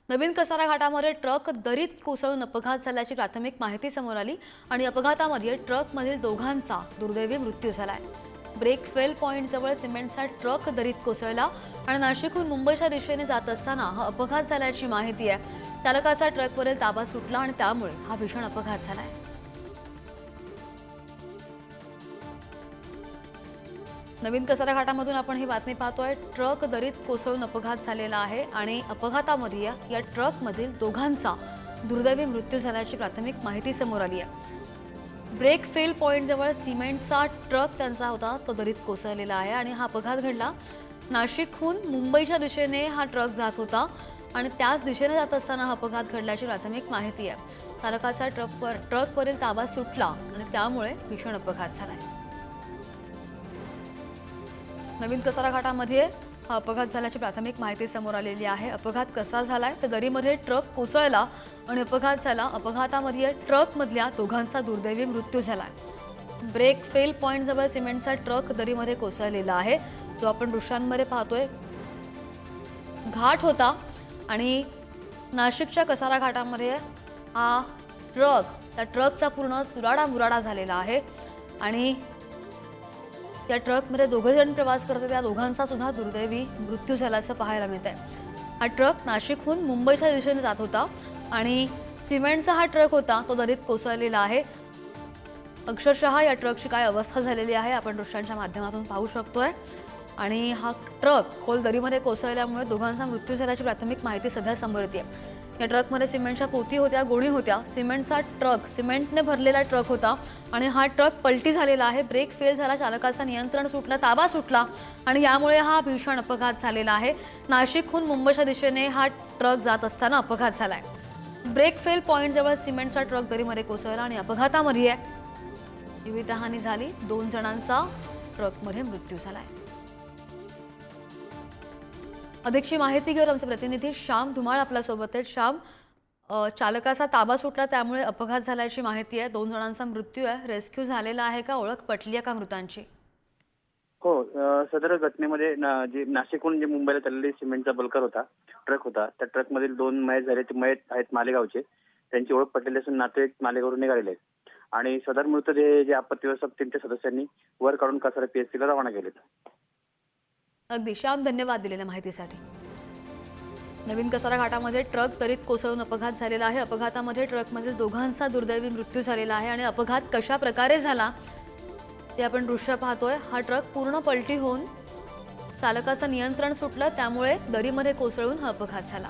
नवीन Kasara घाटामध्ये truck दरीत कोसळून अपघात झाल्याची प्राथमिक माहिती समोर आली आणि अपघातामध्ये ट्रकमधील दोघांचा दुर्दैवी मृत्यू झालाय। ब्रेक फेल पॉइंट जवळ सिमेंटचा ट्रक दरीत कोसळला आणि नाशिकहून मुंबईच्या दिशेने जात असताना हा अपघात झाल्याची माहिती आहे। चालकाचा ट्रकवरील ताबा सुटला आणि त्यामुळे हा भीषण अपघात झालाय। नवीन कसारा घाटामधून आपण ही बातमी पाहतोय। ट्रक दरीत कोसळून अपघात झालेला आहे आणि अपघातामध्ये या ट्रकमधील दोघांचा दुर्दैवी मृत्यू झाल्याची प्राथमिक माहिती समोर आली आहे। ब्रेक फेल पॉइंट जवळ सिमेंटचा ट्रक त्यांचा होता तो दरीत कोसळलेला आहे आणि हा अपघात घडला। नाशिकहून मुंबईच्या दिशेने हा ट्रक जात होता आणि त्याच दिशेने जात असताना हा अपघात घडल्याची प्राथमिक माहिती आहे। चालकाचा ट्रकवरील ताबा सुटला आणि त्यामुळे भीषण अपघात झालाय। नवीन कसारा घाटामध्ये हा अपघात झाल्याची प्राथमिक माहिती समोर आलेली आहे। अपघात कसा झालाय तर दरीमध्ये ट्रक कोसळला आणि अपघात झाला। अपघातामध्ये ट्रकमधल्या दोघांचा दुर्दैवी मृत्यू झालाय। ब्रेक फेल पॉइंट जवळ सिमेंटचा ट्रक दरीमध्ये कोसळलेला आहे, जो आपण दृश्यांमध्ये पाहतोय। घाट होता आणि नाशिकच्या कसारा घाटामध्ये हा त्या ट्रकचा पूर्ण चुराडा झालेला आहे आणि या ट्रकमध्ये दोघे जण प्रवास करत होते। त्या दोघांचा सुद्धा दुर्दैवी मृत्यू झाल्याचं पाहायला मिळतंय। हा ट्रक नाशिकहून मुंबईच्या दिशेने जात होता आणि सिमेंटचा हा ट्रक होता तो दरीत कोसळलेला आहे। अक्षरशः या ट्रकची काय अवस्था झालेली आहे आपण दृश्यांच्या माध्यमातून पाहू शकतोय आणि हा ट्रक खोल दरीमध्ये कोसळल्यामुळे दोघांचा मृत्यू झाल्याची प्राथमिक माहिती सध्या समोर येते। या ट्रकमध्ये सिमेंटच्या पोती होत्या, गोणी होत्या। सिमेंटचा ट्रक सिमेंटने भरलेला ट्रक होता आणि हा ट्रक पलटी झालेला आहे। ब्रेक फेल झाला, चालकाचा नियंत्रण सुटलं, ताबा सुटला आणि यामुळे हा भीषण अपघात झालेला आहे। नाशिकहून मुंबईच्या दिशेने हा ट्रक जात असताना अपघात झालाय। ब्रेक फेल पॉइंट जवळ सिमेंटचा ट्रक दरीमध्ये कोसळला आणि अपघातामध्ये जीवितहानी झाली। 2 जणांचा ट्रकमध्ये मृत्यू झालाय। अधिकची माहिती घेऊन आमचे प्रतिनिधी श्याम धुमाळ आपल्या सोबत आहेत। श्याम, चालकाचा ताबा सुटला त्यामुळे अपघात झाल्याची माहिती आहे। 2 जणांचा मृत्यू आहे, रेस्क्यू झालेला आहे का, ओळख पटली आहे का मृतांची? हो, सदर घटनेमध्ये जे नाशिकहून जे मुंबईला चाललेली सिमेंटचा बल्कर होता, ट्रक होता, त्या ट्रकमधील 2 मयत झाले। ते मयत आहेत मालेगावचे, त्यांची ओळख पटलेली असून नातेवाईक मालेगावरून निघालेले आहेत आणि सदर मृतदेह जे आपत्ती व्यवस्थापन टीमच्या सदस्यांनी वर काढून कसारा पीएचसीला रवाना केलेत। अगदी श्याम, धन्यवाद दिलेल्या माहितीसाठी। नवीन कसारा घाटामध्ये ट्रक दरीत कोसळून अपघात झालेला आहे। अपघातामध्ये ट्रकमधील दोघांचा दुर्दैवी मृत्यू झालेला आहे आणि अपघात कशा प्रकारे झाला ते आपण दृश्य पाहतोय। हा ट्रक पूर्ण पलटी होऊन चालकाचं नियंत्रण सुटलं, त्यामुळे दरीमध्ये कोसळून हा अपघात झाला।